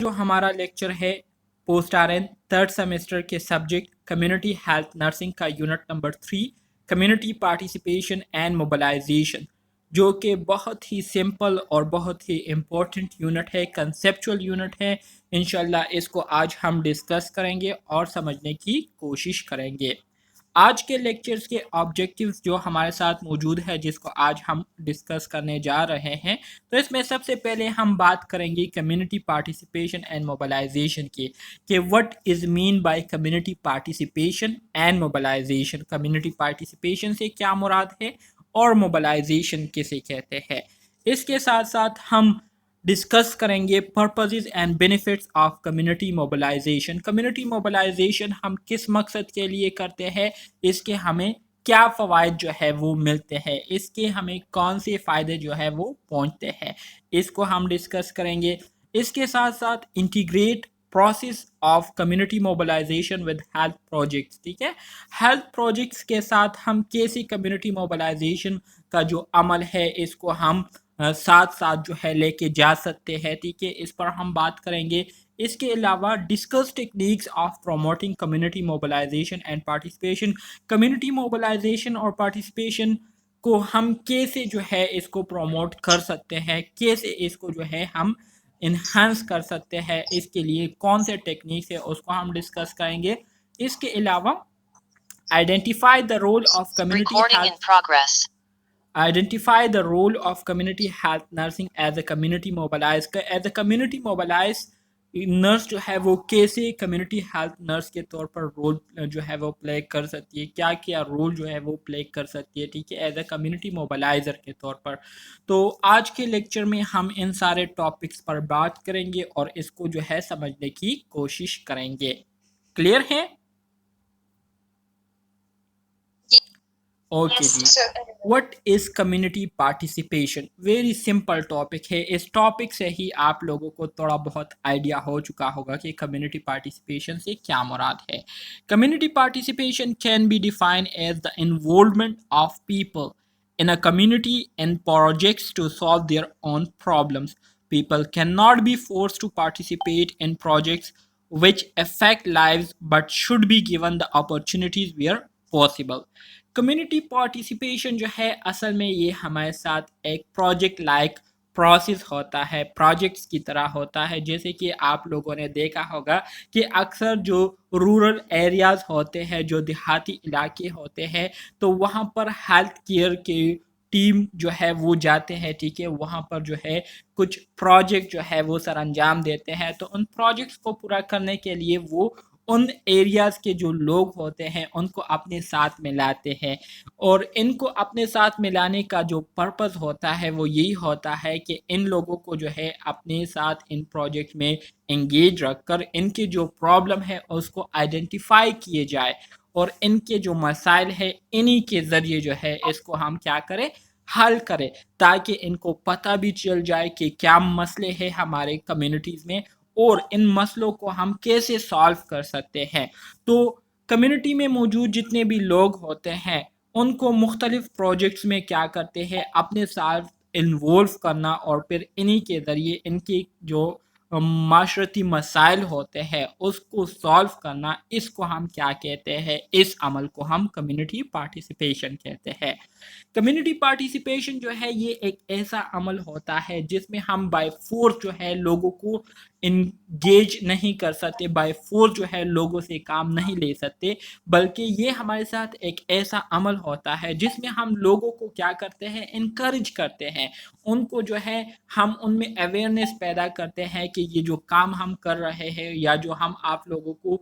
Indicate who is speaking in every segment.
Speaker 1: جو ہمارا لیکچر ہے post R N third semester کے سبجیکٹ کمیونٹی ہیلتھ نرسنگ کا unit number 3 community participation and mobilization, جو کہ بہت ہی سمپل اور بہت ہی امپورٹنٹ یونٹ ہے، کنسیپچول یونٹ ہے۔ انشاءاللہ اس کو آج ہم ڈسکس کریں گے اور سمجھنے کی کوشش کریں گے۔ آج کے لیکچرز کے آبجیکٹیوز جو ہمارے ساتھ موجود ہے، جس کو آج ہم ڈسکس کرنے جا رہے ہیں، تو اس میں سب سے پہلے ہم بات کریں گے کمیونٹی پارٹیسپیشن اینڈ موبلائزیشن کی، کہ what is meant by community participation and mobilization. Community participation سے کیا مراد ہے اور موبلائزیشن کسے کہتے ہیں۔ اس کے ساتھ ساتھ ہم ڈسکس کریں گے purposes and benefits of community mobilization. Community mobilization ہم کس مقصد کے لیے کرتے ہیں، اس کے ہمیں کیا فوائد جو ہے وہ ملتے ہیں، اس کے ہمیں کون سے فائدے جو ہے وہ پہنچتے ہیں، اس کو ہم ڈسکس کریں گے۔ اس کے ساتھ ساتھ integrate process of community mobilization with health projects, ٹھیک ہے، ہیلتھ پروجیکٹس کے ساتھ ہم کیسے کمیونٹی موبلائزیشن کا جو عمل ہے اس کو ہم ساتھ ساتھ جو ہے لے کے جا سکتے ہیں، ٹھیک ہے، اس پر ہم بات کریں گے۔ اس کے علاوہ discuss techniques of promoting community mobilization and participation. Community mobilization اور پارٹیسپیشن کو ہم کیسے جو ہے اس کو پروموٹ کر سکتے ہیں، کیسے اس کو جو ہے ہم انہانس کر سکتے ہیں، اس کے لیے کون سے ٹیکنیکس ہے اس کو ہم ڈسکس کریں گے۔ اس کے علاوہ identify the role of community health Identify the role of community health nursing as a community mobilized as a community mobilized nurse جو ہے وہ کیسے کمیونٹی ہیلتھ نرس کے طور پر رول جو ہے وہ پلے کر سکتی ہے، کیا کیا رول جو ہے وہ پلے کر سکتی ہے، ٹھیک ہے، ایز اے کمیونٹی موبلائزر کے طور پر۔ تو آج کے لیکچر میں ہم ان سارے ٹاپکس پر بات کریں گے اور اس کو جو ہے سمجھنے کی کوشش کریں گے۔ کلیئر ہے؟ اوکے جی، what is community participation? Very simple topic ہے، اس ٹاپک سے ہی آپ لوگوں کو تھوڑا بہت آئیڈیا ہو چکا ہوگا کہ کمیونٹی پارٹیسپیشن سے کیا مراد ہے۔ Community participation can be defined as the involvement of people in a community and projects to solve their own problems. People cannot be forced to participate in projects which affect lives but should be given the opportunities where possible. Community participation جو ہے اصل میں یہ ہمارے ساتھ ایک project like process ہوتا ہے، پروجیکٹس کی طرح ہوتا ہے۔ جیسے کہ آپ لوگوں نے دیکھا ہوگا کہ اکثر جو رورل ایریاز ہوتے ہیں، جو دیہاتی علاقے ہوتے ہیں، تو وہاں پر ہیلتھ کیئر کی ٹیم جو ہے وہ جاتے ہیں، ٹھیک ہے، وہاں پر جو ہے کچھ پروجیکٹ جو ہے وہ سر انجام دیتے ہیں۔ تو ان پروجیکٹس کو پورا کرنے کے لیے وہ ان ایریاز کے جو لوگ ہوتے ہیں ان کو اپنے ساتھ میں لاتے ہیں، اور ان کو اپنے ساتھ ملانے کا جو پرپس ہوتا ہے وہ یہی ہوتا ہے کہ ان لوگوں کو جو ہے اپنے ساتھ ان پروجیکٹ میں انگیج رکھ کر ان کی جو پرابلم ہے اس کو آئیڈینٹیفائی کیے جائے، اور ان کے جو مسائل ہے انہی کے ذریعے جو ہے اس کو ہم کیا کریں، حل کریں، تاکہ ان کو پتہ بھی چل جائے کہ کیا مسئلے ہیں ہمارے کمیونٹیز میں اور ان مسئلوں کو ہم کیسے سالو کر سکتے ہیں۔ تو کمیونٹی میں موجود جتنے بھی لوگ ہوتے ہیں ان کو مختلف پروجیکٹس میں کیا کرتے ہیں، اپنے ساتھ انوالو کرنا، اور پھر انہی کے ذریعے ان کی جو معاشرتی مسائل ہوتے ہیں اس کو سالو کرنا، اس کو ہم کیا کہتے ہیں، اس عمل کو ہم کمیونٹی پارٹیسپیشن کہتے ہیں۔ کمیونٹی پارٹیسپیشن جو ہے یہ ایک ایسا عمل ہوتا ہے جس میں ہم بائی فورس جو ہے لوگوں کو انگیج نہیں کر سکتے، بائی فورس جو ہے لوگوں سے کام نہیں لے سکتے، بلکہ یہ ہمارے ساتھ ایک ایسا عمل ہوتا ہے جس میں ہم لوگوں کو کیا کرتے ہیں، انکریج کرتے ہیں، ان کو جو ہے ہم ان میں اویئرنیس پیدا کرتے ہیں کہ یہ جو کام ہم کر رہے ہیں یا جو ہم آپ لوگوں کو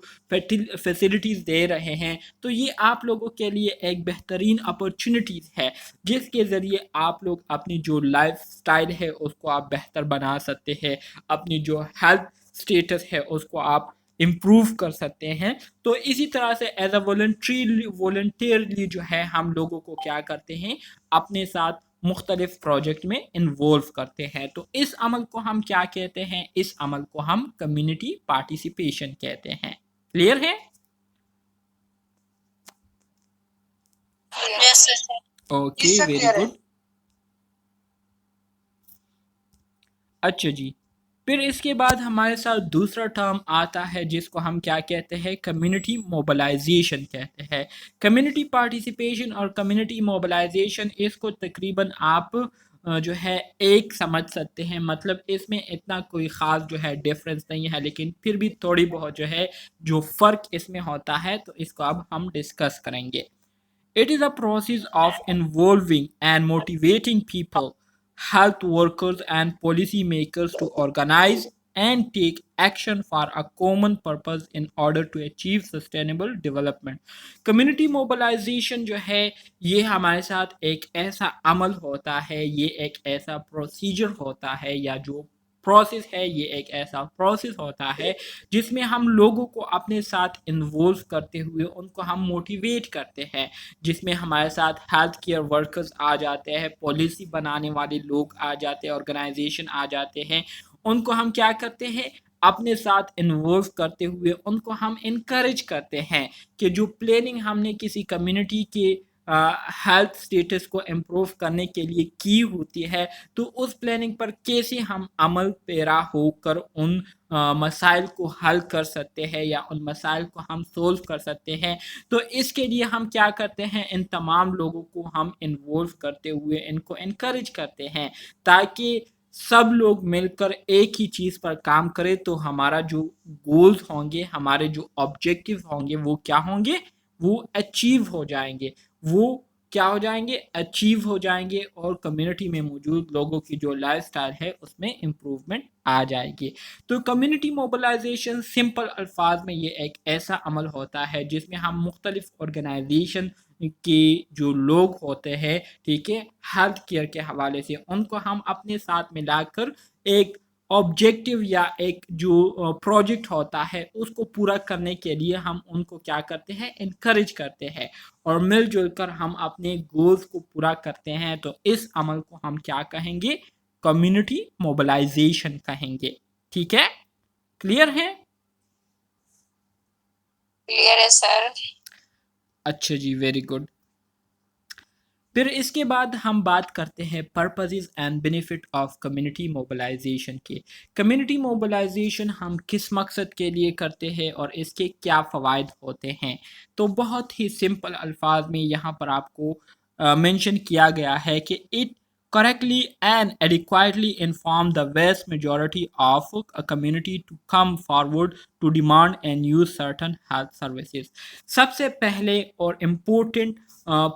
Speaker 1: فیسلٹیز دے رہے ہیں، تو یہ آپ لوگوں کے لیے ایک بہترین اپرچونٹیز ہے جس کے ذریعے آپ لوگ اپنی جو لائف سٹائل ہے اس کو آپ بہتر بنا سکتے ہیں، اپنی جو ہیلتھ سٹیٹس ہے اس کو آپ امپروو کر سکتے ہیں۔ تو اسی طرح سے ایز اے والنٹیئرلی جو ہے ہم لوگوں کو کیا کرتے ہیں، اپنے ساتھ مختلف پروجیکٹ میں انوالو کرتے ہیں۔ تو اس عمل کو ہم کیا کہتے ہیں، اس عمل کو ہم کمیونٹی پارٹیسپیشن کہتے ہیں۔ کلیئر ہے؟ Okay, very good. اچھا جی، پھر اس کے بعد ہمارے ساتھ دوسرا ٹرم آتا ہے جس کو ہم کیا کہتے ہیں، کمیونٹی موبلائزیشن کہتے ہیں۔ کمیونٹی پارٹیسپیشن اور کمیونٹی موبلائزیشن، اس کو تقریباً آپ جو ہے ایک سمجھ سکتے ہیں، مطلب اس میں اتنا کوئی خاص جو ہے ڈفرینس نہیں ہے، لیکن پھر بھی تھوڑی بہت جو ہے جو فرق اس میں ہوتا ہے، تو اس کو اب ہم ڈسکس کریں گے۔ It is a process of involving and motivating people, health workers, and policymakers to organize and take action for a common purpose in order to achieve sustainable development. Community mobilization جو ہے یہ ہمارے ساتھ ایک ایسا عمل ہوتا ہے، یہ ایک ایسا پروسیجر ہوتا ہے، یا جو پروسیس ہے، یہ ایک ایسا پروسیس ہوتا ہے جس میں ہم لوگوں کو اپنے ساتھ انوالو کرتے ہوئے ان کو ہم موٹیویٹ کرتے ہیں، جس میں ہمارے ساتھ ہیلتھ کیئر ورکرز آ جاتے ہیں، پالیسی بنانے والے لوگ آ جاتے ہیں، آرگنائزیشن آ جاتے ہیں۔ ان کو ہم کیا کرتے ہیں، اپنے ساتھ انوالو کرتے ہوئے ان کو ہم انکریج کرتے ہیں کہ جو پلاننگ ہم نے کسی کمیونٹی کے ہیلتھ سٹیٹس کو امپروو کرنے کے لیے کی ہوتی ہے، تو اس پلاننگ پر کیسے ہم عمل پیرا ہو کر ان مسائل کو حل کر سکتے ہیں، یا ان مسائل کو ہم سولو کر سکتے ہیں۔ تو اس کے لیے ہم کیا کرتے ہیں، ان تمام لوگوں کو ہم انوالو کرتے ہوئے ان کو انکریج کرتے ہیں، تاکہ سب لوگ مل کر ایک ہی چیز پر کام کرے، تو ہمارا جو گولز ہوں گے، ہمارے جو آبجیکٹیو ہوں گے، وہ کیا ہوں گے، وہ اچیو ہو جائیں گے، وہ کیا ہو جائیں گے، اچیو ہو جائیں گے، اور کمیونٹی میں موجود لوگوں کی جو لائف سٹائل ہے اس میں امپروومنٹ آ جائے گی۔ تو کمیونٹی موبلائزیشن سمپل الفاظ میں یہ ایک ایسا عمل ہوتا ہے جس میں ہم مختلف آرگنائزیشن کے جو لوگ ہوتے ہیں، ٹھیک ہے، ہیلتھ کیئر کے حوالے سے، ان کو ہم اپنے ساتھ ملا کر ایک آبجیکٹیو یا ایک جو پروجیکٹ ہوتا ہے اس کو پورا کرنے کے لیے ہم ان کو کیا کرتے ہیں، انکریج کرتے ہیں، اور مل جل کر ہم اپنے گولز کو پورا کرتے ہیں۔ تو اس عمل کو ہم کیا کہیں گے، کمیونٹی موبلائزیشن کہیں گے۔ ٹھیک ہے، کلیئر ہے؟
Speaker 2: کلیئر ہے سر۔
Speaker 1: اچھا جی، ویری گڈ۔ پھر اس کے بعد ہم بات کرتے ہیں purposes and benefit of community mobilisation کے۔ کمیونٹی موبلائزیشن ہم کس مقصد کے لیے کرتے ہیں اور اس کے کیا فوائد ہوتے ہیں؟ تو بہت ہی سمپل الفاظ میں یہاں پر آپ کو مینشن کیا گیا ہے کہ it correctly and adequately inform the vast majority of a community to come forward to demand and use certain health services۔ سب سے پہلے اور امپورٹنٹ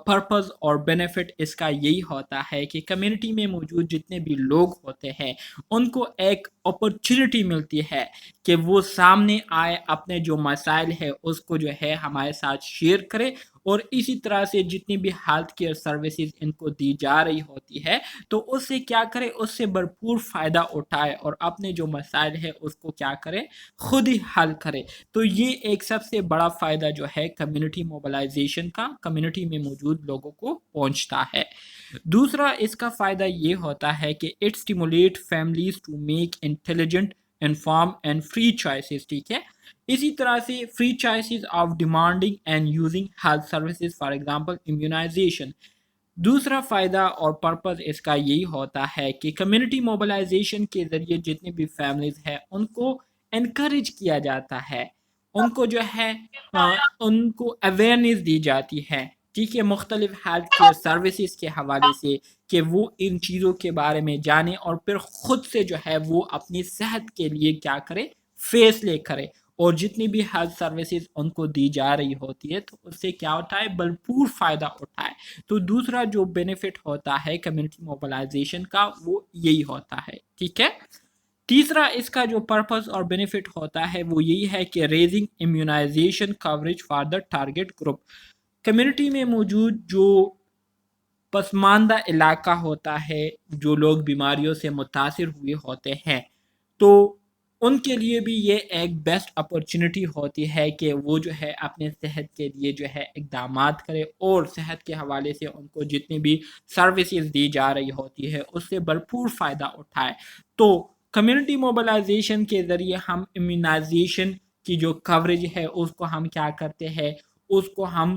Speaker 1: پرپز اور بینیفٹ اس کا یہی ہوتا ہے کہ کمیونٹی میں موجود جتنے بھی لوگ ہوتے ہیں ان کو ایک اپرچونٹی ملتی ہے کہ وہ سامنے آئے، اپنے جو مسائل ہے اس کو جو ہے ہمارے ساتھ شیئر کرے، اور اسی طرح سے جتنی بھی ہیلتھ کیئر سروسز ان کو دی جا رہی ہوتی ہے تو اس سے کیا کرے، اس سے بھرپور فائدہ اٹھائے، اور اپنے جو مسائل ہے اس کو کیا کرے، خود ہی حل کرے۔ تو یہ ایک سب سے بڑا فائدہ جو ہے کمیونٹی موبلائزیشن کا، کمیونٹی میں موجود لوگوں کو پہنچتا ہے۔ دوسرا اس کا فائدہ یہ ہوتا ہے کہ it stimulate families to make intelligent, inform and free choices. ٹھیک ہے، اسی طرح سے free choices of demanding and using health services, for example immunization. دوسرا فائدہ اور پرپز اس کا یہی ہوتا ہے کہ کمیونٹی موبلائزیشن کے ذریعے جتنی بھی فیملیز ہیں ان کو انکریج کیا جاتا ہے، ان کو جو ہے ان کو اویئرنیس دی جاتی ہے، ٹھیک ہے، مختلف ہیلتھ کیئر سروسز کے حوالے سے، کہ وہ ان چیزوں کے بارے میں جانیں اور پھر خود سے جو ہے وہ اپنی صحت کے لیے کیا کرے، فیصلے کرے، اور جتنی بھی ہیلتھ سروسز ان کو دی جا رہی ہوتی ہے تو اس سے کیا اٹھائے، بھرپور فائدہ اٹھائے۔ تو دوسرا جو بینیفٹ ہوتا ہے کمیونٹی موبلائزیشن کا وہ یہی ہوتا ہے۔ ٹھیک ہے، تیسرا اس کا جو پرپز اور بینیفٹ ہوتا ہے وہ یہی ہے کہ raising immunization coverage for the target group. Community میں موجود جو پسماندہ علاقہ ہوتا ہے، جو لوگ بیماریوں سے متاثر ہوئے ہوتے ہیں، تو ان کے لیے بھی یہ ایک بیسٹ اپرچونٹی ہوتی ہے کہ وہ جو ہے اپنے صحت کے لیے جو ہے اقدامات کرے، اور صحت کے حوالے سے ان کو جتنی بھی سروسز دی جا رہی ہوتی ہے اس سے بھرپور فائدہ اٹھائے۔ تو کمیونٹی موبلائزیشن کے ذریعے ہم امیونائزیشن کی جو کوریج ہے اس کو ہم کیا کرتے ہیں، اس کو ہم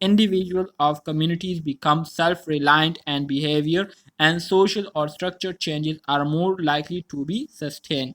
Speaker 1: individual of communities become self-reliant and behavior and social or structure changes are more likely to be sustained।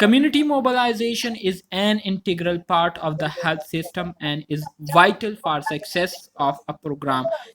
Speaker 1: Community mobilization is an integral part of the health system and is vital for success of a program.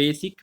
Speaker 1: basic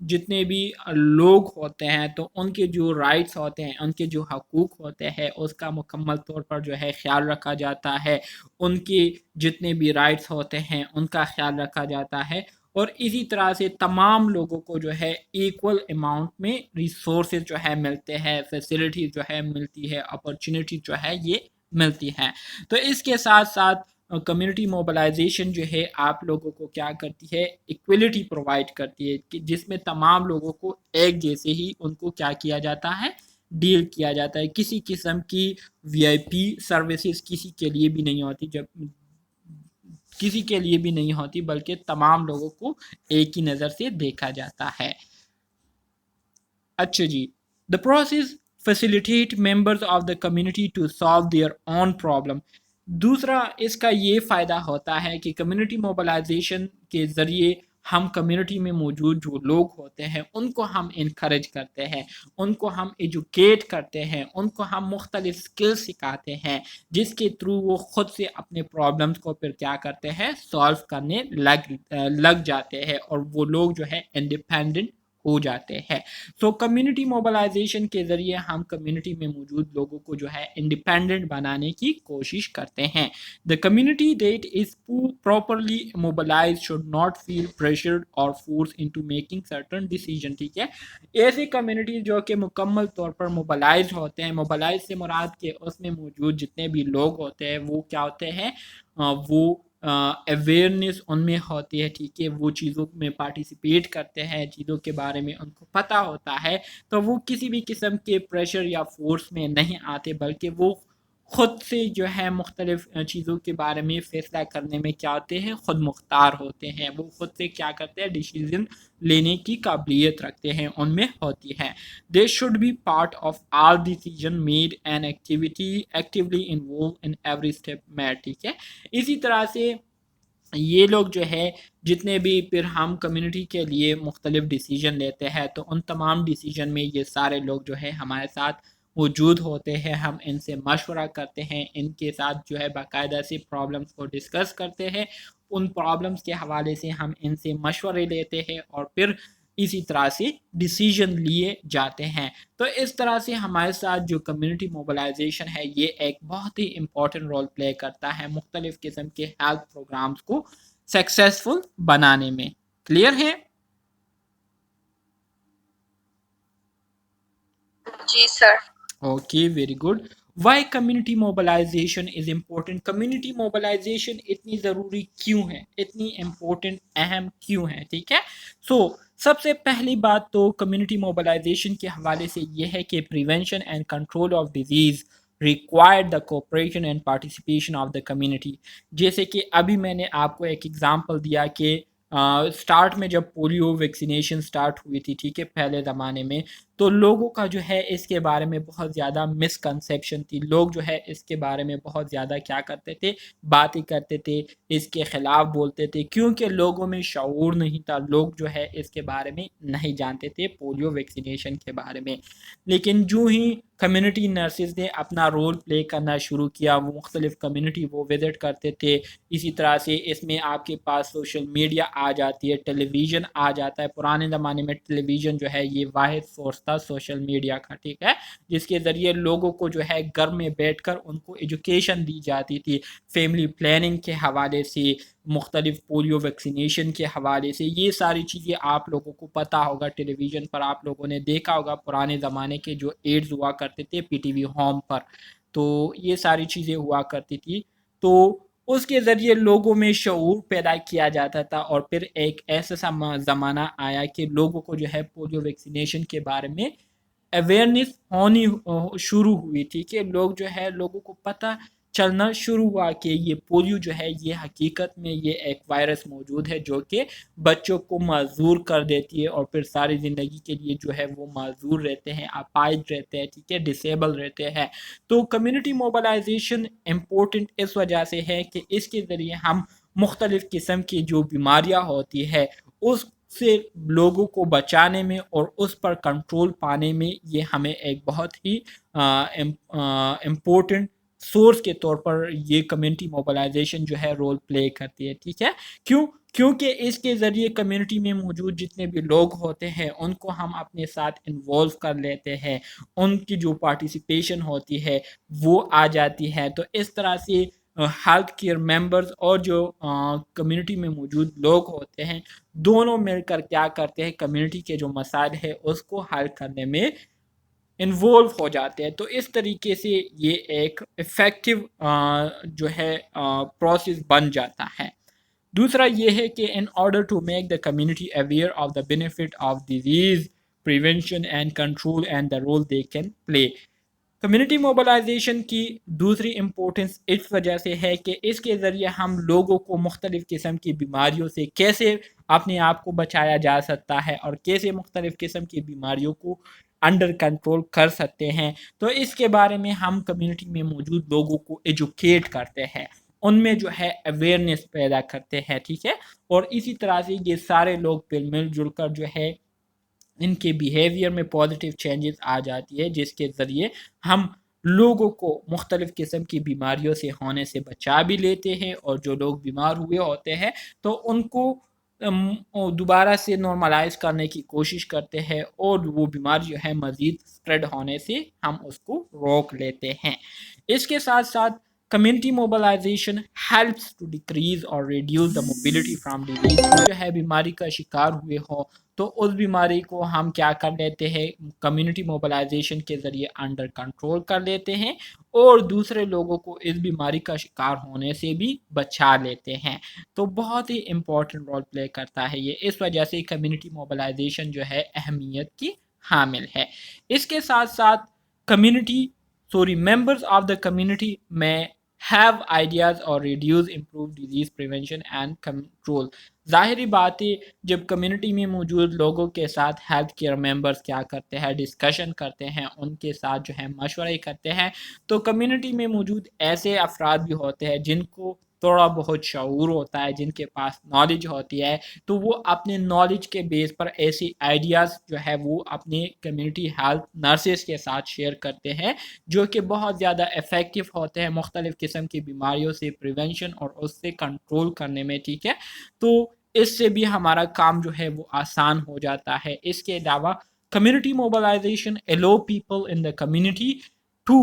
Speaker 1: جتنے بھی لوگ ہوتے ہیں تو ان کے جو rights ہوتے ہیں، ان کے جو حقوق ہوتے ہیں، اس کا مکمل طور پر جو ہے خیال رکھا جاتا ہے، ان کے جتنے بھی رائٹس ہوتے ہیں ان کا خیال رکھا جاتا ہے، اور اسی طرح سے تمام لوگوں کو جو ہے ایکول اماؤنٹ میں ریسورسز جو ہے ملتے ہیں، فیسلٹیز جو ہے ملتی ہے، اپرچونٹی جو ہے یہ ملتی ہے۔ تو اس کے ساتھ ساتھ کمیونٹی موبلائزیشن جو ہے آپ لوگوں کو کیا کرتی ہے، ایکویلٹی پرووائڈ کرتی ہے، کہ جس میں تمام لوگوں کو ایک جیسے ہی ان کو کیا کیا جاتا ہے، ڈیل کیا جاتا ہے۔ کسی قسم کی وی آئی پی سروسز کسی کے لیے بھی نہیں ہوتی، جب کسی کے لیے بھی نہیں ہوتی، بلکہ تمام لوگوں کو ایک ہی نظر سے دیکھا جاتا ہے۔ اچھا جی، the process facilitate members of the community to solve their own problem. دوسرا اس کا یہ فائدہ ہوتا ہے کہ کمیونٹی موبلائزیشن کے ذریعے ہم کمیونٹی میں موجود جو لوگ ہوتے ہیں ان کو ہم انکریج کرتے ہیں، ان کو ہم ایجوکیٹ کرتے ہیں، ان کو ہم مختلف اسکل سکھاتے ہیں، جس کے تھرو وہ خود سے اپنے پرابلمس کو پھر کیا کرتے ہیں، سالو کرنے لگ جاتے ہیں، اور وہ لوگ جو ہے انڈیپینڈنٹ ہو جاتے ہیں۔ سو کمیونٹی موبلائزیشن کے ذریعے ہم کمیونٹی میں موجود لوگوں کو جو ہے انڈیپینڈنٹ بنانے کی کوشش کرتے ہیں۔ The community that is properly mobilise should not feel pressured اور force into making certain decision. ٹھیک ہے، ایسی کمیونٹی جو کہ مکمل طور پر موبلائز ہوتے ہیں، موبلائز سے مراد کہ اس میں موجود جتنے بھی لوگ ہوتے ہیں وہ کیا ہوتے ہیں، وہ اویئرنیس ان میں ہوتی ہے، ٹھیک ہے، وہ چیزوں میں پارٹیسپیٹ کرتے ہیں، چیزوں کے بارے میں ان کو پتہ ہوتا ہے، تو وہ کسی بھی قسم کے پریشر یا فورس میں نہیں آتے، بلکہ وہ خود سے جو ہے مختلف چیزوں کے بارے میں فیصلہ کرنے میں کیا ہوتے ہیں، خود مختار ہوتے ہیں، وہ خود سے کیا کرتے ہیں، ڈیسیژن لینے کی قابلیت رکھتے ہیں، ان میں ہوتی ہے۔ They should be part of all decision made and actually involve in every step made. ٹھیک ہے، اسی طرح سے یہ لوگ جو ہے جتنے بھی پھر ہم کمیونٹی کے لیے مختلف ڈیسیجن لیتے ہیں تو ان تمام ڈیسیجن میں یہ سارے لوگ جو ہے ہمارے ساتھ موجود ہوتے ہیں، ہم ان سے مشورہ کرتے ہیں، ان کے ساتھ جو ہے باقاعدہ سے پرابلمس کو ڈسکس کرتے ہیں، ان پرابلمس کے حوالے سے ہم ان سے مشورے لیتے ہیں، اور پھر اسی طرح سے ڈیسیجن لیے جاتے ہیں۔ تو اس طرح سے ہمارے ساتھ جو کمیونٹی موبلائزیشن ہے یہ ایک بہت ہی امپورٹنٹ رول پلے کرتا ہے مختلف قسم کے ہیلتھ پروگرامز کو سکسیسفل بنانے میں۔ کلیئر ہے؟
Speaker 2: جی sir.
Speaker 1: Okay, very good. Why community mobilisation is important? Community mobilisation اتنی ضروری کیوں ہے، اتنی امپورٹنٹ، اہم کیوں ہے؟ ٹھیک ہے، سب سے پہلی بات تو کمیونٹی موبلائزیشن کے حوالے سے یہ ہے کہ prevention and control of disease required the cooperation and participation of the community. جیسے کہ ابھی میں نے آپ کو ایک ایگزامپل دیا کہ اسٹارٹ میں جب پولیو ویکسینیشن اسٹارٹ ہوئی تھی، ٹھیک ہے، پہلے زمانے میں، تو لوگوں کا جو ہے اس کے بارے میں بہت زیادہ مسکنسیپشن تھی، لوگ جو ہے اس کے بارے میں بہت زیادہ کیا کرتے تھے، باتیں کرتے تھے، اس کے خلاف بولتے تھے، کیونکہ لوگوں میں شعور نہیں تھا، لوگ جو ہے اس کے بارے میں نہیں جانتے تھے، پولیو ویکسینیشن کے بارے میں۔ لیکن جو ہی کمیونٹی نرسز نے اپنا رول پلے کرنا شروع کیا، وہ مختلف کمیونٹی وہ وزٹ کرتے تھے، اسی طرح سے اس میں آپ کے پاس سوشل میڈیا آ جاتی ہے، ٹیلی ویژن آ جاتا ہے۔ پرانے زمانے میں ٹیلی ویژن جو ہے یہ واحد سورس تھا سوشل میڈیا کا، ٹھیک ہے، جس کے ذریعے لوگوں کو جو ہے گھر میں بیٹھ کر ان کو ایجوکیشن دی جاتی تھی، فیملی پلاننگ کے حوالے سے، مختلف پولیو ویکسینیشن کے حوالے سے، یہ ساری چیزیں آپ لوگوں کو پتہ ہوگا، ٹیلی ویژن پر آپ لوگوں نے دیکھا ہوگا پرانے زمانے کے جو ایڈز ہوا کرتے تھے پی ٹی وی ہوم پر، تو یہ ساری چیزیں ہوا کرتی تھی۔ تو اس کے ذریعے لوگوں میں شعور پیدا کیا جاتا تھا، اور پھر ایک ایسا زمانہ آیا کہ لوگوں کو جو ہے پولیو ویکسینیشن کے بارے میں اویئرنیس ہونی شروع ہوئی تھی، کہ لوگ جو ہے لوگوں کو پتہ چلنا شروع ہوا کہ یہ پولیو جو ہے یہ حقیقت میں یہ ایک وائرس موجود ہے جو کہ بچوں کو معذور کر دیتی ہے، اور پھر ساری زندگی کے لیے جو ہے وہ معذور رہتے ہیں، اپاہج رہتے ہیں، ٹھیک ہے، ڈسیبل رہتے ہیں۔ تو کمیونٹی موبلائزیشن امپورٹنٹ اس وجہ سے ہے کہ اس کے ذریعے ہم مختلف قسم کی جو بیماریاں ہوتی ہے اس سے لوگوں کو بچانے میں اور اس پر کنٹرول پانے میں یہ ہمیں ایک بہت ہی امپورٹنٹ سورس کے طور پر یہ کمیونٹی موبلائزیشن جو ہے رول پلے کرتی ہے، ٹھیک ہے؟ کیونکہ اس کے ذریعے کمیونٹی میں موجود جتنے بھی لوگ ہوتے ہیں ان کو ہم اپنے ساتھ انوالو کر لیتے ہیں، ان کی جو پارٹیسپیشن ہوتی ہے وہ آ جاتی ہے، تو اس طرح سے ہیلتھ کیئر ممبرز اور جو کمیونٹی میں موجود لوگ ہوتے ہیں دونوں مل کر کیا کرتے ہیں، کمیونٹی کے جو مسائل ہے اس کو حل کرنے میں انوالو ہو جاتے ہیں۔ تو اس طریقے سے یہ ایک افیکٹو جو ہے پروسیس بن جاتا ہے۔ دوسرا یہ ہے کہ in order to make the community aware of the benefit of disease prevention and control and the role they can play, community mobilization کی دوسری امپورٹنس اس وجہ سے ہے کہ اس کے ذریعے ہم لوگوں کو مختلف قسم کی بیماریوں سے کیسے اپنے آپ کو بچایا جا سکتا ہے اور کیسے مختلف قسم کی بیماریوں کو انڈر کنٹرول کر سکتے ہیں، تو اس کے بارے میں ہم کمیونٹی میں موجود لوگوں کو ایجوکیٹ کرتے ہیں، ان میں جو ہے اویئرنیس پیدا کرتے ہیں، ٹھیک ہے؟ اور اسی طرح سے یہ سارے لوگ مل جل کر جو ہے ان کے بیہیویئر میں پازیٹیو چینجز آ جاتی ہے، جس کے ذریعے ہم لوگوں کو مختلف قسم کی بیماریوں سے ہونے سے بچا بھی لیتے ہیں، اور جو لوگ بیمار ہوئے ہوتے ہیں تو ان کو دوبارہ سے نارملائز کرنے کی کوشش کرتے ہیں، اور وہ بیماری جو ہے مزید اسپریڈ ہونے سے ہم اس کو روک لیتے ہیں۔ اس کے ساتھ ساتھ community mobilisation helps to decrease اور reduce the mobility from disease, جو ہے بیماری کا شکار ہوئے ہو تو اس بیماری کو ہم کیا کر لیتے ہیں، کمیونٹی موبلائزیشن کے ذریعے انڈر کنٹرول کر لیتے ہیں اور دوسرے لوگوں کو اس بیماری کا شکار ہونے سے بھی بچا لیتے ہیں۔ تو بہت ہی امپورٹنٹ رول پلے کرتا ہے یہ، اس وجہ سے کمیونٹی موبلائزیشن جو ہے اہمیت کی حامل ہے۔ اس کے ساتھ ساتھ ممبرز آف دا کمیونٹی میں ہیو آئیڈیاز اور reduce improve disease prevention and control. ظاہری بات ہے جب کمیونٹی میں موجود لوگوں کے ساتھ ہیلتھ کیئر ممبرز کیا کرتے ہیں، ڈسکشن کرتے ہیں، ان کے ساتھ جو ہے مشورے کرتے ہیں، تو کمیونٹی میں موجود ایسے افراد بھی ہوتے ہیں جن کو تھوڑا بہت شعور ہوتا ہے، جن کے پاس نالج ہوتی ہے، تو وہ اپنے نالج کے بیس پر ایسی آئیڈیاز جو ہے وہ اپنے کمیونٹی ہیلتھ نرسز کے ساتھ شیئر کرتے ہیں، جو کہ بہت زیادہ افیکٹو ہوتے ہیں مختلف قسم کی بیماریوں سے پریونشن اور اس سے کنٹرول کرنے میں، ٹھیک ہے؟ تو اس سے بھی ہمارا کام جو ہے وہ آسان ہو جاتا ہے۔ اس کے علاوہ community mobilization allow people in the community to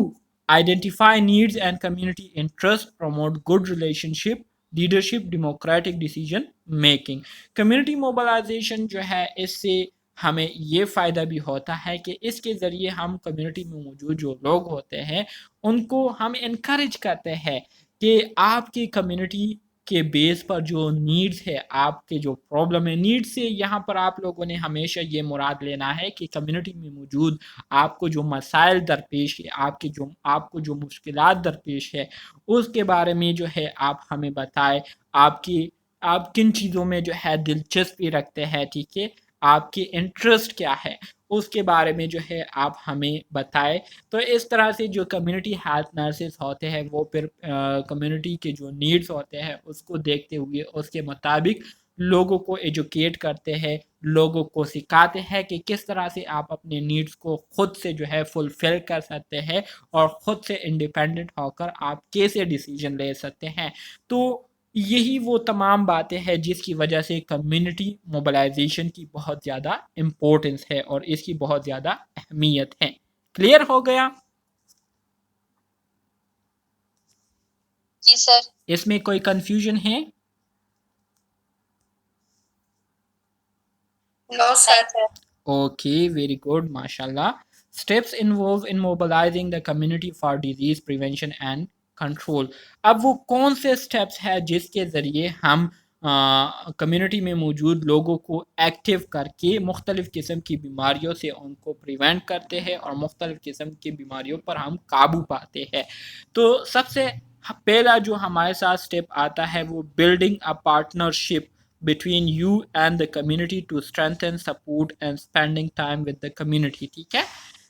Speaker 1: identify needs and community interest, promote good relationship, leadership, democratic decision making۔ Community mobilization جو ہے اس سے ہمیں یہ فائدہ بھی ہوتا ہے کہ اس کے ذریعے ہم کمیونٹی میں موجود جو لوگ ہوتے ہیں ان کو ہم انکریج کرتے ہیں کہ آپ کی کمیونٹی کے بیس پر جو نیڈز ہے، آپ کے جو پرابلم ہے، نیڈز سے یہاں پر آپ لوگوں نے ہمیشہ یہ مراد لینا ہے کہ کمیونٹی میں موجود آپ کو جو مسائل درپیش ہے، آپ کو جو مشکلات درپیش ہے، اس کے بارے میں جو ہے آپ ہمیں بتائیں، آپ کن چیزوں میں جو ہے دلچسپی رکھتے ہیں، ٹھیک ہے؟ آپ کی انٹرسٹ کیا ہے، اس کے بارے میں جو ہے آپ ہمیں بتائیں۔ تو اس طرح سے جو کمیونٹی ہیلتھ نرسز ہوتے ہیں وہ پھر کمیونٹی کے جو نیڈز ہوتے ہیں اس کو دیکھتے ہوئے اس کے مطابق لوگوں کو ایجوکیٹ کرتے ہیں، لوگوں کو سکھاتے ہیں کہ کس طرح سے آپ اپنے نیڈز کو خود سے جو ہے فلفل کر سکتے ہیں اور خود سے انڈیپینڈنٹ ہو کر آپ کیسے ڈیسیجن لے سکتے ہیں۔ تو یہی وہ تمام باتیں ہیں جس کی وجہ سے کمیونٹی موبلائزیشن کی بہت زیادہ امپورٹنس ہے اور اس کی بہت زیادہ اہمیت ہے۔ کلیئر ہو گیا؟ جی سر۔ اس میں کوئی کنفیوژن ہے؟ No sir. Okay, very good, ماشاء اللہ۔ Steps involve in mobilising the community for disease prevention and control. اب وہ کون سے اسٹیپس ہیں جس کے ذریعے ہم کمیونٹی میں موجود لوگوں کو ایکٹیو کر کے مختلف قسم کی بیماریوں سے ان کو پریونٹ کرتے ہیں اور مختلف قسم کی بیماریوں پر ہم قابو پاتے ہیں؟ تو سب سے پہلا جو ہمارے ساتھ اسٹیپ آتا ہے وہ building a partnership between you and the community to strengthen support and spending time with the community، ٹھیک ہے؟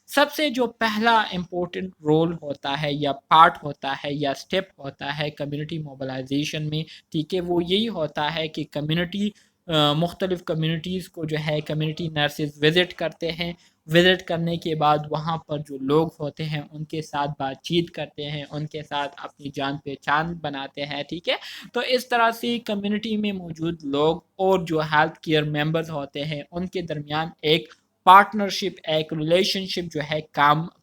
Speaker 1: سب سے جو پہلا امپورٹنٹ رول ہوتا ہے یا پارٹ ہوتا ہے یا سٹیپ ہوتا ہے کمیونٹی موبلائزیشن میں، ٹھیک ہے، وہ یہی ہوتا ہے کہ کمیونٹی مختلف کمیونٹیز کو جو ہے کمیونٹی نرسز وزٹ کرتے ہیں. وزٹ کرنے کے بعد وہاں پر جو لوگ ہوتے ہیں ان کے ساتھ بات چیت کرتے ہیں, ان کے ساتھ اپنی جان پہچان بناتے ہیں. ٹھیک ہے, تو اس طرح سے کمیونٹی میں موجود لوگ اور جو ہیلتھ کیئر ممبرز ہوتے ہیں ان کے درمیان ایک پارٹنرشپ, ایک ریلیشن شپ جو ہے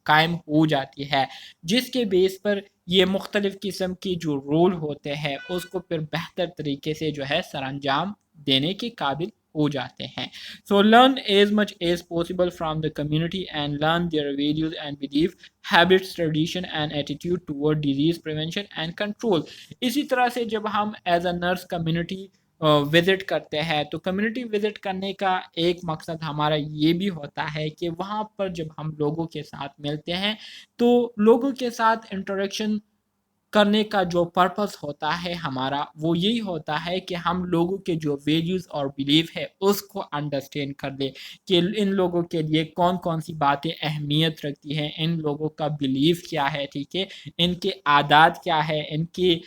Speaker 1: قائم ہو جاتی ہے, جس کے بیس پر یہ مختلف قسم کی جو رول ہوتے ہیں اس کو پھر بہتر طریقے سے جو ہے سر انجام دینے کے قابل ہو جاتے ہیں. So learn as much as possible from the community and learn their values and belief, habits, tradition and attitude toward disease prevention and control. اسی طرح سے جب ہم as a nurse community visit کرتے ہیں تو کمیونٹی وزٹ کرنے کا ایک مقصد ہمارا یہ بھی ہوتا ہے کہ وہاں پر جب ہم لوگوں کے ساتھ ملتے ہیں تو لوگوں کے ساتھ انٹریکشن کرنے کا جو پرپس ہوتا ہے ہمارا وہ یہی ہوتا ہے کہ ہم لوگوں کے جو ویلیوز اور بیلیف ہے اس کو انڈرسٹینڈ کر لیں کہ ان لوگوں کے لیے کون کون سی باتیں اہمیت رکھتی ہیں, ان لوگوں کا بیلیف کیا ہے, ٹھیک ہے, ان کے عادات کیا ہے, ان کی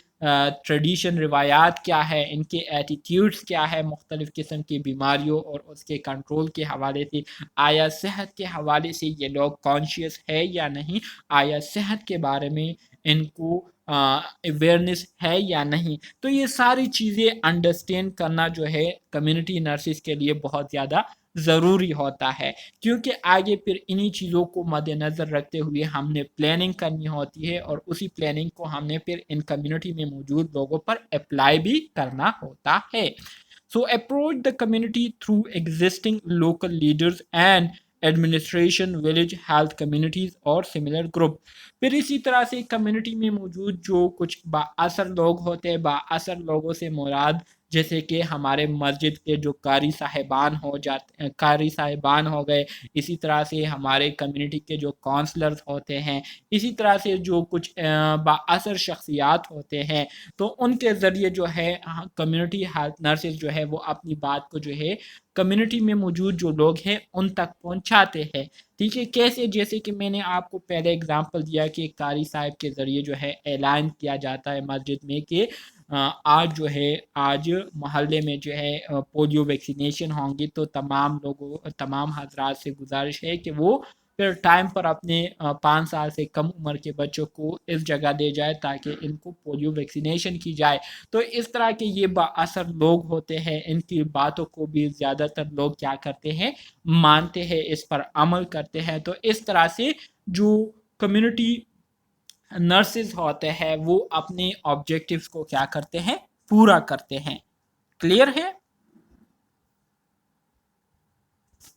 Speaker 1: ٹریڈیشن روایات کیا ہے, ان کے ایٹیٹیوڈز کیا ہے مختلف قسم کی بیماریوں اور اس کے کنٹرول کے حوالے سے, آیا صحت کے حوالے سے یہ لوگ کانشیس ہے یا نہیں, آیا صحت کے بارے میں ان کو اویئرنیس ہے یا نہیں. تو یہ ساری چیزیں انڈرسٹینڈ کرنا جو ہے کمیونٹی نرسز کے لیے بہت زیادہ ضروری ہوتا ہے, کیونکہ آگے پھر انہی چیزوں کو مد نظر رکھتے ہوئے ہم نے پلاننگ کرنی ہوتی ہے اور اسی پلاننگ کو ہم نے پھر ان کمیونٹی میں موجود لوگوں پر اپلائی بھی کرنا ہوتا ہے. So approach the community through existing local leaders and administration, village health communities اور similar group. پھر اسی طرح سے کمیونٹی میں موجود جو کچھ با اثر لوگ ہوتے ہیں, با اثر لوگوں سے مراد جیسے کہ ہمارے مسجد کے جو قاری صاحبان قاری صاحبان ہو گئے, اسی طرح سے ہمارے کمیونٹی کے جو کونسلرز ہوتے ہیں, اسی طرح سے جو کچھ با اثر شخصیات ہوتے ہیں, تو ان کے ذریعے جو ہے کمیونٹی ہیلتھ نرسز جو ہے وہ اپنی بات کو جو ہے کمیونٹی میں موجود جو لوگ ہیں ان تک پہنچاتے ہیں. ٹھیک ہے, کیسے, جیسے کہ میں نے آپ کو پہلے اگزامپل دیا کہ قاری صاحب کے ذریعے جو ہے اعلان کیا جاتا ہے مسجد میں کہ آج جو ہے آج محلے میں جو ہے پولیو ویکسینیشن ہوں گی, تو تمام حضرات سے گزارش ہے کہ وہ پھر ٹائم پر اپنے 5 سال سے کم عمر کے بچوں کو اس جگہ دے جائے تاکہ ان کو پولیو ویکسینیشن کی جائے. تو اس طرح کے یہ با اثر لوگ ہوتے ہیں, ان کی باتوں کو بھی زیادہ تر لوگ کیا کرتے ہیں, مانتے ہیں, اس پر عمل کرتے ہیں. تو اس طرح سے جو کمیونٹی نرسز ہوتے ہیں وہ اپنے آبجیکٹیوز کو کیا کرتے ہیں, پورا کرتے ہیں. کلیئر ہے؟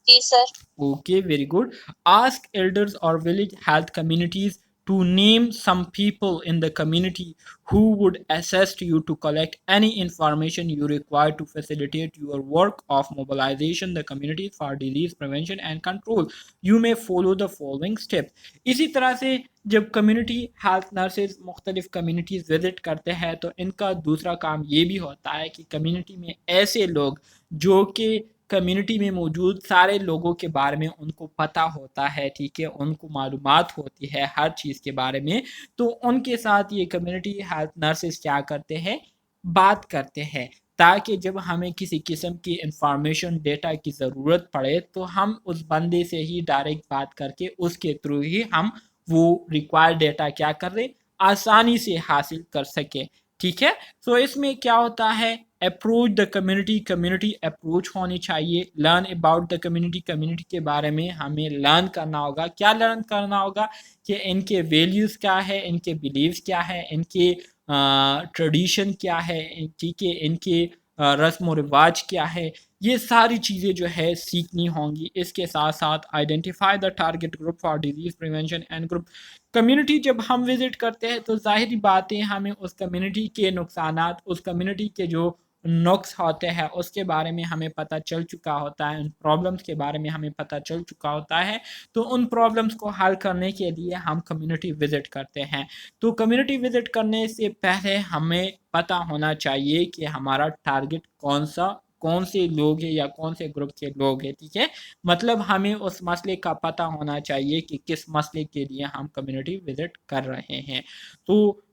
Speaker 1: جی سر. Okay, very good. Ask elders or village health communities to name some people in the community who would assist you to collect any information you require to facilitate your work of mobilization the community for disease prevention and control. You may follow the following steps. اسی طرح سے جب community health nurses مختلف communities visit کرتے ہیں تو ان کا دوسرا کام یہ بھی ہوتا ہے کہ کمیونٹی میں ایسے لوگ جو کہ کمیونٹی میں موجود سارے لوگوں کے بارے میں ان کو پتہ ہوتا ہے, ٹھیک ہے, ان کو معلومات ہوتی ہے ہر چیز کے بارے میں, تو ان کے ساتھ یہ کمیونٹی ہیلتھ نرسز کیا کرتے ہیں, بات کرتے ہیں, تاکہ جب ہمیں کسی قسم کی انفارمیشن ڈیٹا کی ضرورت پڑے تو ہم اس بندے سے ہی ڈائریکٹ بات کر کے اس کے تھرو ہی ہم وہ ریکوائر ڈیٹا کیا کر رہے, آسانی سے حاصل کر سکے. ٹھیک ہے, تو اس میں کیا ہوتا ہے, اپروچ دا کمیونٹی اپروچ ہونی چاہیے. لرن اباؤٹ دا کمیونٹی کے بارے میں ہمیں لرن کرنا ہوگا. کیا لرن کرنا ہوگا کہ ان کے ویلیوز کیا ہے, ان کے بیلیوز کیا ہے, ان کے ٹریڈیشن کیا ہے, ٹھیک ہے, ان کے رسم و رواج کیا ہے, یہ ساری چیزیں جو ہے سیکھنی ہوں گی. اس کے ساتھ ساتھ identify the target group for disease prevention and group. Community جب ہم وزٹ کرتے ہیں تو ظاہری باتیں ہمیں اس کمیونٹی کے نقصانات, اس کمیونٹی کے جو نقص ہوتے ہیں اس کے بارے میں ہمیں پتہ چل چکا ہوتا ہے, ان پرابلمس کے بارے میں ہمیں پتہ چل چکا ہوتا ہے. تو ان پرابلمس کو حل کرنے کے لیے ہم کمیونٹی وزٹ کرتے ہیں. تو کمیونٹی وزٹ کرنے سے پہلے ہمیں پتہ ہونا چاہیے کہ ہمارا ٹارگٹ کون سے لوگ ہیں یا کون سے گروپ کے لوگ ہیں. ٹھیک ہے, مطلب ہمیں اس مسئلے کا پتہ ہونا چاہیے کہ کس مسئلے کے لیے ہم کمیونٹی وزٹ کر رہے ہیں. تو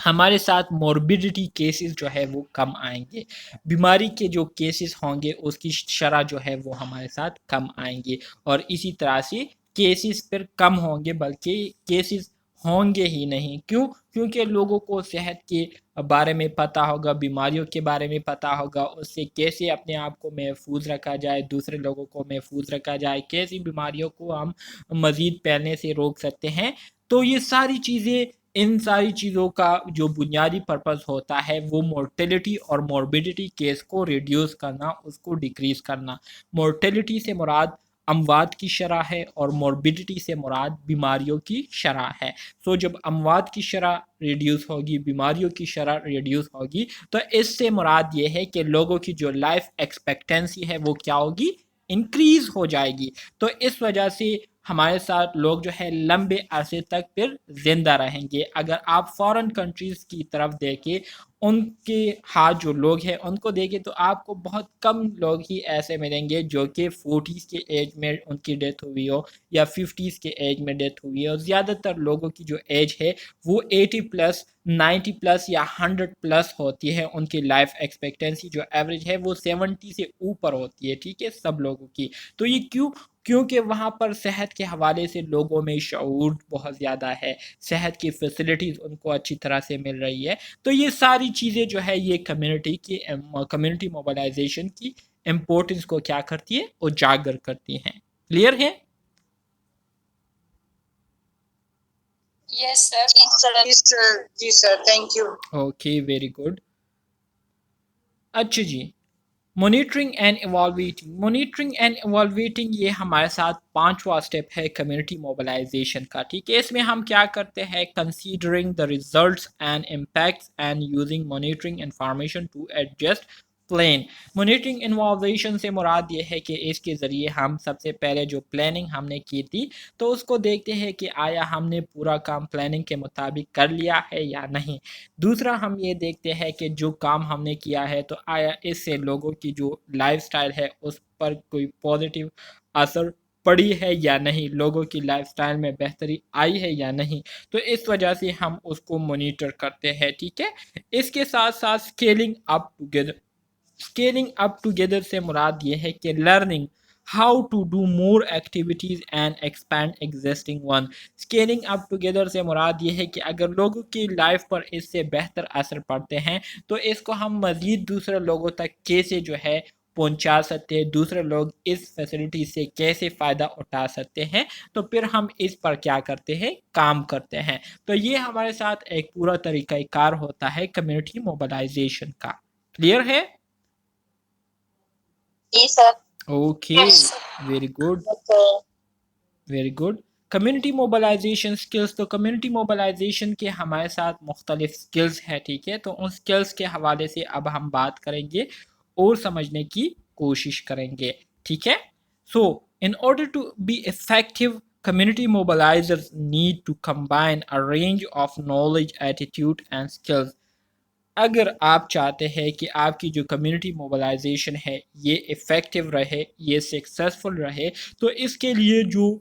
Speaker 1: ہمارے ساتھ موربیڈیٹی کیسز جو ہے وہ کم آئیں گے، بیماری کے جو کیسز ہوں گے اس کی شرح جو ہے وہ ہمارے ساتھ کم آئیں گے، اور اسی طرح سے کیسز پھر کم ہوں گے بلکہ کیسز ہوں گے ہی نہیں۔ کیوں؟ کیونکہ لوگوں کو صحت کے بارے میں پتہ ہوگا، بیماریوں کے بارے میں پتہ ہوگا، اس سے کیسے اپنے آپ کو محفوظ رکھا جائے، دوسرے لوگوں کو محفوظ رکھا جائے، کیسی بیماریوں کو ہم مزید پھیلنے سے روک سکتے ہیں۔ تو یہ ساری چیزیں، ان ساری چیزوں کا جو بنیادی پرپس ہوتا ہے وہ مورٹیلٹی اور موربیڈیٹی کیس کو ریڈیوس کرنا، اس کو ڈیکریز کرنا۔ مورٹیلٹی سے مراد اموات کی شرح ہے اور موربیڈیٹی سے مراد بیماریوں کی شرح ہے۔ سو جب اموات کی شرح ریڈیوس ہوگی، بیماریوں کی شرح ریڈیوس ہوگی، تو اس سے مراد یہ ہے کہ لوگوں کی جو لائف ایکسپیکٹنسی ہے وہ کیا ہوگی؟ انکریز ہو جائے گی۔ تو اس وجہ سے ہمارے ساتھ لوگ جو ہے لمبے عرصے تک پھر زندہ رہیں گے۔ اگر آپ فورن کنٹریز کی طرف دیکھیں، ان کے ہاتھ جو لوگ ہیں ان کو دیکھیں، تو آپ کو بہت کم لوگ ہی ایسے ملیں گے جو کہ 40s کے ایج میں ان کی ڈیتھ ہوئی ہو یا 50s کے ایج میں ڈیتھ ہوئی ہے، اور زیادہ تر لوگوں کی جو ایج ہے وہ 80 پلس، 90 پلس یا 100 پلس ہوتی ہے۔ ان کی لائف ایکسپیکٹنسی جو ایوریج ہے وہ 70 سے اوپر ہوتی ہے، ٹھیک ہے، سب لوگوں کی۔ تو یہ کیوں؟ کیونکہ وہاں پر صحت کے حوالے سے لوگوں میں شعور بہت زیادہ ہے، صحت کی فیسلٹیز ان کو اچھی طرح سے مل رہی ہے۔ تو یہ ساری چیزیں جو ہے یہ کمیونٹی موبلائزیشن کی امپورٹنس کو کیا کرتی ہے؟ اجاگر کرتی ہیں۔ کلیئر ہے؟
Speaker 2: یس سر، جی sir, thank you.
Speaker 1: Okay, very good. اچھا جی، مانیٹرنگ اینڈ ایوالویٹنگ یہ ہمارے ساتھ 5واں سٹیپ ہے کمیونٹی موبلائزیشن کا، ٹھیک ہے۔ اس میں ہم کیا کرتے ہیں؟ Considering the results and impacts and using monitoring information to adjust plan. Monitoring evaluation سے مراد یہ ہے کہ اس کے ذریعے ہم سب سے پہلے جو پلاننگ ہم نے کی تھی تو اس کو دیکھتے ہیں کہ آیا ہم نے پورا کام پلاننگ کے مطابق کر لیا ہے یا نہیں۔ دوسرا ہم یہ دیکھتے ہیں کہ جو کام ہم نے کیا ہے تو آیا اس سے لوگوں کی جو لائف سٹائل ہے اس پر کوئی پازیٹیو اثر پڑی ہے یا نہیں، لوگوں کی لائف سٹائل میں بہتری آئی ہے یا نہیں۔ تو اس وجہ سے ہم اس کو مانیٹر کرتے ہیں، ٹھیک ہے۔ اس کے ساتھ ساتھ اسکیلنگ اپ ٹوگیدر سے مراد یہ ہے کہ learning how to do more activities and expand existing one. Scaling up together سے مراد یہ ہے کہ اگر لوگوں کی لائف پر اس سے بہتر اثر پڑتے ہیں تو اس کو ہم مزید دوسرے لوگوں تک کیسے جو ہے پہنچا سکتے ہیں، دوسرے لوگ اس فیسلٹی سے کیسے فائدہ اٹھا سکتے ہیں، تو پھر ہم اس پر کیا کرتے ہیں؟ کام کرتے ہیں۔ تو یہ ہمارے ساتھ ایک پورا طریقہ کار ہوتا ہے کمیونٹی موبلائزیشن کا۔ کلیئر ہے؟
Speaker 2: جی sir.
Speaker 1: Okay, very good, very good. Community mobilisation skills, تو کمیونٹی موبلائزیشن کے ہمارے ساتھ مختلف سکلز ہیں، ٹھیک ہے۔ تو ان سکلز کے حوالے سے اب ہم بات کریں گے اور سمجھنے کی کوشش کریں گے، ٹھیک ہے۔ So in order to be effective community mobilizers need to combine a range of knowledge, attitude and skills۔ اگر آپ چاہتے ہیں کہ آپ کی جو کمیونٹی موبلائزیشن ہے یہ افیکٹو رہے، یہ سکسیسفل رہے، تو اس کے لیے جو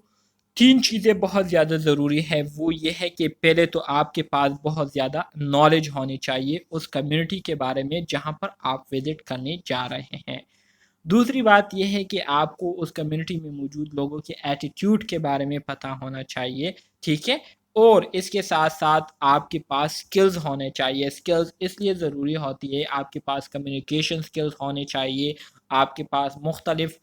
Speaker 1: 3 چیزیں بہت زیادہ ضروری ہے وہ یہ ہے کہ پہلے تو آپ کے پاس بہت زیادہ نالج ہونی چاہیے اس کمیونٹی کے بارے میں جہاں پر آپ وزٹ کرنے جا رہے ہیں۔ دوسری بات یہ ہے کہ آپ کو اس کمیونٹی میں موجود لوگوں کے ایٹیٹیوڈ کے بارے میں پتہ ہونا چاہیے، ٹھیک ہے۔ اور اس کے ساتھ ساتھ آپ کے پاس سکلز ہونے چاہیے۔ سکلز اس لیے ضروری ہوتی ہے، آپ کے پاس کمیونیکیشن سکلز ہونے چاہیے، آپ کے پاس مختلف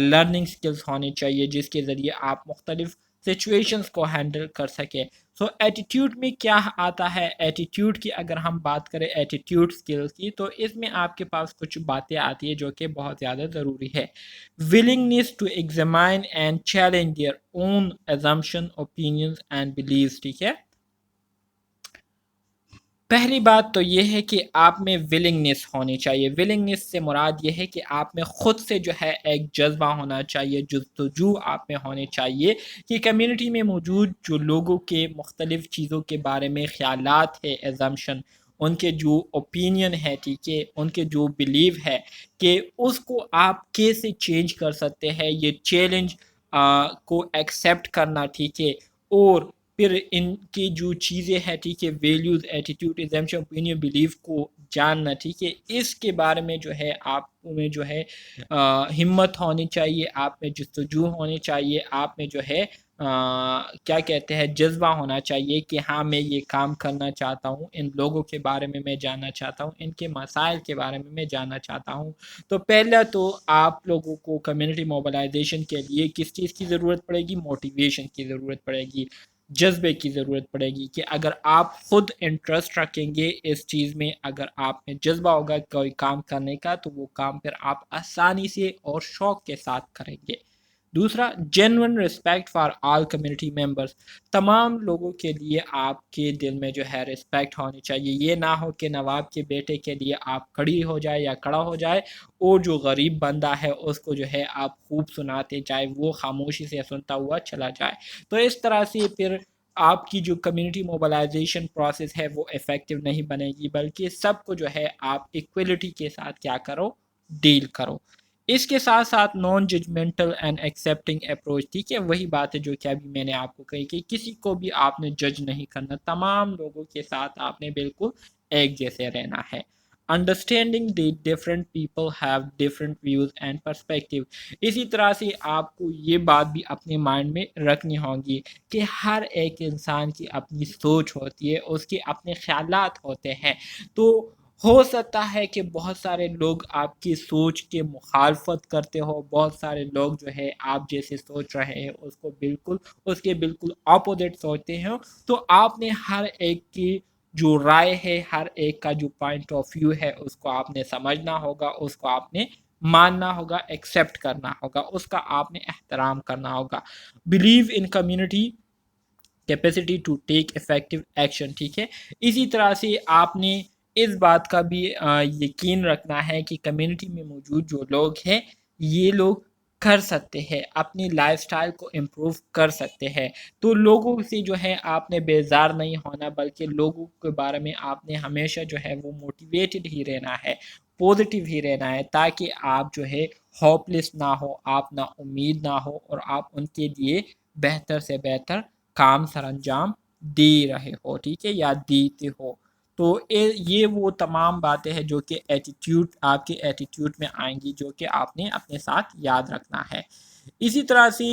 Speaker 1: لرننگ سکلز ہونے چاہیے جس کے ذریعے آپ مختلف سچویشنز کو ہینڈل کر سکیں۔ سو ایٹیٹیوڈ میں کیا آتا ہے؟ ایٹیٹیوڈ کی اگر ہم بات کریں، ایٹیٹیوڈ سکلز کی، تو اس میں آپ کے پاس کچھ باتیں آتی ہیں جو کہ بہت زیادہ ضروری ہے۔ willingness to examine and challenge their own assumption, opinions and beliefs، ٹھیک ہے۔ پہلی بات تو یہ ہے کہ آپ میں ولنگنس ہونی چاہیے۔ ولنگنس سے مراد یہ ہے کہ آپ میں خود سے جو ہے ایک جذبہ ہونا چاہیے، جستجو آپ میں ہونی چاہیے کہ کمیونٹی میں موجود جو لوگوں کے مختلف چیزوں کے بارے میں خیالات ہے، ایزمپشن، ان کے جو اوپینین ہے، ٹھیک ہے، ان کے جو بلیو ہے، کہ اس کو آپ کیسے چینج کر سکتے ہیں، یہ چیلنج کو ایکسیپٹ کرنا، ٹھیک ہے، اور پھر ان کی جو چیزیں ہیں ٹھیک ہے values attitude exemption opinion belief کو جاننا ٹھیک ہے اس کے بارے میں جو ہے آپ میں جو ہے ہمت ہونی چاہیے آپ میں جستجو ہونی چاہیے آپ میں جو ہے کیا کہتے ہیں جذبہ ہونا چاہیے کہ ہاں میں یہ کام کرنا چاہتا ہوں ان لوگوں کے بارے میں جاننا چاہتا ہوں ان کے مسائل کے بارے میں جاننا چاہتا ہوں تو پہلا تو آپ لوگوں کو کمیونٹی موبلائزیشن کے لیے کس چیز کی ضرورت پڑے گی موٹیویشن کی ضرورت پڑے گی جذبے کی ضرورت پڑے گی کہ اگر آپ خود انٹرسٹ رکھیں گے اس چیز میں اگر آپ میں جذبہ ہوگا کوئی کام کرنے کا تو وہ کام پھر آپ آسانی سے اور شوق کے ساتھ کریں گے دوسرا genuine respect for all community members تمام لوگوں کے لیے آپ کے دل میں جو ہے رسپیکٹ ہونی چاہیے یہ نہ ہو کہ نواب کے بیٹے کے لیے آپ کھڑی ہو جائے یا کھڑا ہو جائے اور جو غریب بندہ ہے اس کو جو ہے آپ خوب سناتے جائے وہ خاموشی سے سنتا ہوا چلا جائے تو اس طرح سے پھر آپ کی جو کمیونٹی موبلائزیشن پروسیس ہے وہ افیکٹو نہیں بنے گی بلکہ سب کو جو ہے آپ ایکویلٹی کے ساتھ کیا کرو ڈیل کرو اس کے ساتھ ساتھ non judgmental and accepting approach ٹھیک ہے وہی بات ہے جو کہ ابھی میں نے آپ کو کہی کہ کسی کو بھی آپ نے جج نہیں کرنا تمام لوگوں کے ساتھ آپ نے بالکل ایک جیسے رہنا ہے understanding the different people have different views and perspective اسی طرح سے آپ کو یہ بات بھی اپنے مائنڈ میں رکھنی ہوگی کہ ہر ایک انسان کی اپنی سوچ ہوتی ہے اس کے اپنے خیالات ہوتے ہیں تو ہو سکتا ہے کہ بہت سارے لوگ آپ کی سوچ کے مخالفت کرتے ہو بہت سارے لوگ جو ہے آپ جیسے سوچ رہے ہیں اس کے بالکل اپوزٹ سوچتے ہیں تو آپ نے ہر ایک کی جو رائے ہے ہر ایک کا جو پوائنٹ آف ویو ہے اس کو آپ نے سمجھنا ہوگا اس کو آپ نے ماننا ہوگا ایکسیپٹ کرنا ہوگا اس کا آپ نے احترام کرنا ہوگا believe in community capacity to take effective action ٹھیک ہے اسی طرح سے آپ نے اس بات کا بھی یقین رکھنا ہے کہ کمیونٹی میں موجود جو لوگ ہیں یہ لوگ کر سکتے ہیں اپنی لائف سٹائل کو امپروو کر سکتے ہیں تو لوگوں سے جو ہے آپ نے بیزار نہیں ہونا بلکہ لوگوں کے بارے میں آپ نے ہمیشہ جو ہے وہ موٹیویٹڈ ہی رہنا ہے پازیٹیو ہی رہنا ہے تاکہ آپ جو ہے ہوپ لیس نہ ہو آپ نہ امید نہ ہو اور آپ ان کے لیے بہتر سے بہتر کام سر انجام دے رہے ہو ٹھیک ہے یا دیتے ہو تو یہ وہ تمام باتیں ہیں جو کہ ایٹیٹیوڈ آپ کے ایٹیٹیوڈ میں آئیں گی جو کہ آپ نے اپنے ساتھ یاد رکھنا ہے اسی طرح سے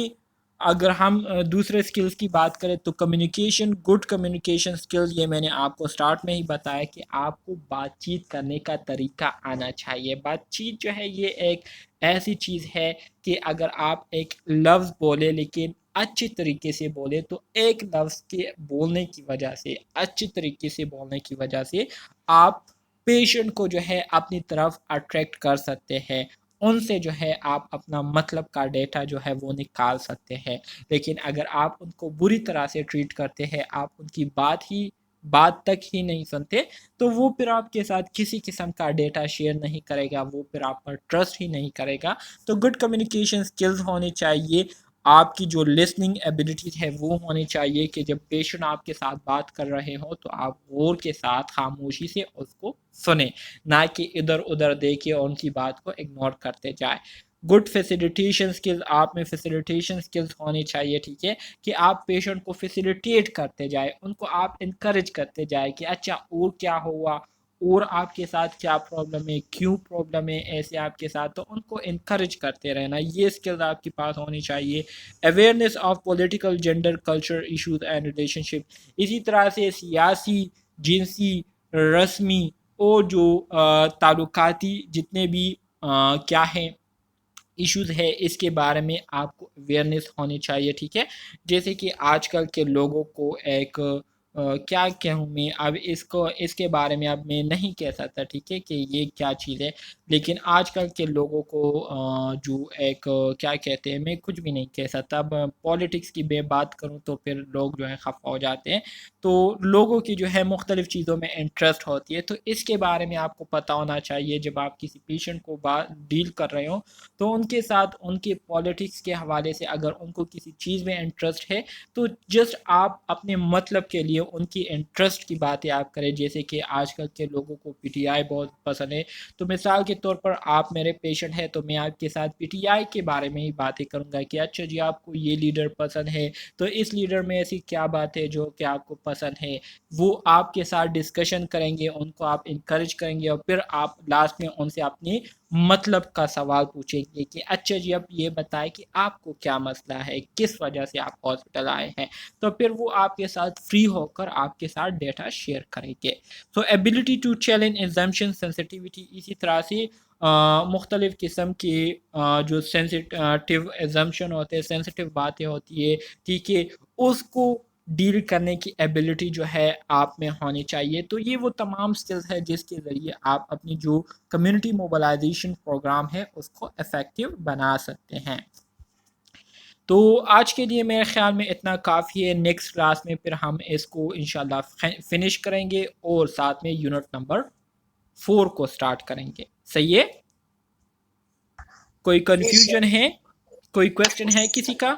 Speaker 1: اگر ہم دوسرے سکلز کی بات کریں تو کمیونیکیشن گڈ کمیونیکیشن سکلز یہ میں نے آپ کو سٹارٹ میں ہی بتایا کہ آپ کو بات چیت کرنے کا طریقہ آنا چاہیے بات چیت جو ہے یہ ایک ایسی چیز ہے کہ اگر آپ ایک لفظ بولے لیکن اچھی طریقے سے بولے تو ایک لفظ کے بولنے کی وجہ سے اچھی طریقے سے بولنے کی وجہ سے آپ پیشنٹ کو جو ہے اپنی طرف اٹریکٹ کر سکتے ہیں ان سے جو ہے آپ اپنا مطلب کا ڈیٹا جو ہے وہ نکال سکتے ہیں لیکن اگر آپ ان کو بری طرح سے ٹریٹ کرتے ہیں آپ ان کی بات تک ہی نہیں سنتے تو وہ پھر آپ کے ساتھ کسی قسم کا ڈیٹا شیئر نہیں کرے گا وہ پھر آپ پر ٹرسٹ ہی نہیں کرے گا تو گڈ کمیونیکیشن سکلز ہونے چاہیے آپ کی جو لسننگ ایبلٹی ہے وہ ہونی چاہیے کہ جب پیشنٹ آپ کے ساتھ بات کر رہے ہوں تو آپ غور کے ساتھ خاموشی سے اس کو سنیں نہ کہ ادھر ادھر دیکھے اور ان کی بات کو اگنور کرتے جائے گڈ فیسیلیٹیشن سکلز آپ میں فیسیلیٹیشن سکلز ہونی چاہیے ٹھیک ہے کہ آپ پیشنٹ کو فیسیلیٹیٹ کرتے جائے ان کو آپ انکریج کرتے جائے کہ اچھا اور کیا ہوا اور آپ کے ساتھ کیا پرابلم ہے کیوں پرابلم ہے ایسے آپ کے ساتھ تو ان کو انکریج کرتے رہنا یہ اسکلز آپ کے پاس ہونی چاہیے awareness of political gender culture issues and relationship اسی طرح سے سیاسی جنسی رسمی اور جو تعلقاتی جتنے بھی کیا ہیں ایشوز ہے اس کے بارے میں آپ کو اویئرنیس ہونی چاہیے ٹھیک ہے جیسے کہ آج کل کے لوگوں کو ایک کیا کہوں میں اب اس کے بارے میں اب میں نہیں کہہ سکتا ٹھیک ہے کہ یہ کیا چیز ہے لیکن آج کل کے لوگوں کو جو ایک کیا کہتے ہیں میں کچھ بھی نہیں کہہ سکتا اب پولیٹکس کی بے بات کروں تو پھر لوگ جو ہے خفا ہو جاتے ہیں تو لوگوں کی جو ہے مختلف چیزوں میں انٹرسٹ ہوتی ہے تو اس کے بارے میں آپ کو پتہ ہونا چاہیے جب آپ کسی پیشنٹ کو ڈیل کر رہے ہوں تو ان کے ساتھ ان کے پولیٹکس کے حوالے سے اگر ان کو کسی چیز میں انٹرسٹ ہے تو جسٹ آپ اپنے مطلب کے لیے ان کی انٹرسٹ کی باتیں آپ کریں، جیسے کہ آج کل کے لوگوں کو پی ٹی آئی بہت پسند ہے، تو مثال کے طور پر آپ میرے پیشنٹ ہیں تو میں آپ کے ساتھ پی ٹی آئی کے بارے میں ہی باتیں کروں گا کہ اچھا جی آپ کو یہ لیڈر پسند ہے تو اس لیڈر میں ایسی کیا بات ہے جو کہ آپ کو پسند ہے، وہ آپ کے ساتھ ڈسکشن کریں گے، ان کو آپ انکریج کریں گے، اور پھر آپ لاسٹ میں ان سے اپنی مطلب کا سوال پوچھیں گے کہ اچھا جی اب یہ بتائیں کہ آپ کو کیا مسئلہ ہے، کس وجہ سے آپ ہاسپٹل آئے ہیں، تو پھر وہ آپ کے ساتھ فری ہو کر آپ کے ساتھ ڈیٹا شیئر کریں گے. So ability to challenge exemption sensitivity, اسی طرح سے مختلف قسم کی جو سینسٹیو ایگزمپشن ہوتے ہیں، سینسٹیو باتیں ہوتی ہے، ٹھیک ہے، اس کو ڈیل کرنے کی ایبلٹی جو ہے آپ میں ہونی چاہیے. تو یہ وہ تمام سکلز ہے جس کے ذریعے آپ اپنی جو کمیونٹی موبلائزیشن پروگرام ہے اس کو افیکٹو بنا سکتے ہیں. تو آج کے لیے میرے خیال میں اتنا کافی ہے. نیکسٹ کلاس میں پھر ہم اس کو انشاءاللہ فنش کریں گے اور ساتھ میں یونٹ نمبر 4 کو سٹارٹ کریں گے. صحیح ہے؟ کوئی کنفیوژن ہے، کوئی کویسچن ہے کسی کا؟